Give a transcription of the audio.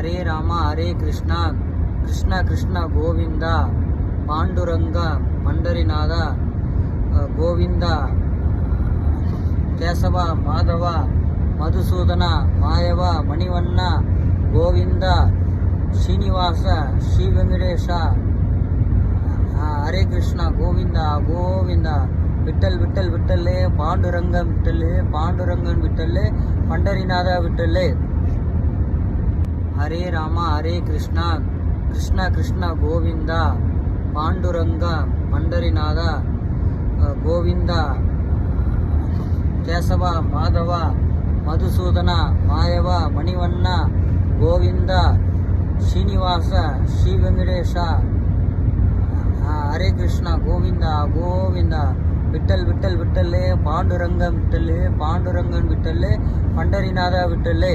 ஹரே ராமா ஹரே கிருஷ்ணா கிருஷ்ண கிருஷ்ண கோவிந்தா பாண்டுரங்கா பண்டரிநாதா கோவிந்தா கேசவா மாதவா மதுசூதனா மாயவா மணிவண்ணா கோவிந்தா ஸ்ரீனிவாச ஸ்ரீ வெங்கடேஷா ஹரே கிருஷ்ணா கோவிந்தா கோவிந்தா விட்டல் விட்டல் விட்டல்லே பாண்டுரங்கம் விட்டல்லே பாண்டுரங்கன் விட்டல்லே பண்டரிநாதா விட்டல்லே. ஹரே ராமா ஹரே கிருஷ்ணா கிருஷ்ண கிருஷ்ண கோவிந்தா பாண்டுரங்கா பண்டரிநாதா கோவிந்தா கேசவா மாதவா மதுசூதனா மாயவா மணிவண்ணா கோவிந்தா ஸ்ரீனிவாச ஸ்ரீ வெங்கடேஷா ஹரே கிருஷ்ணா கோவிந்தா கோவிந்தா விட்டல் விட்டல் விட்டல்லே பாண்டுரங்கம் விட்டல்லே பாண்டுரங்கன் விட்டல்லே பண்டரிநாதா விட்டல்லே.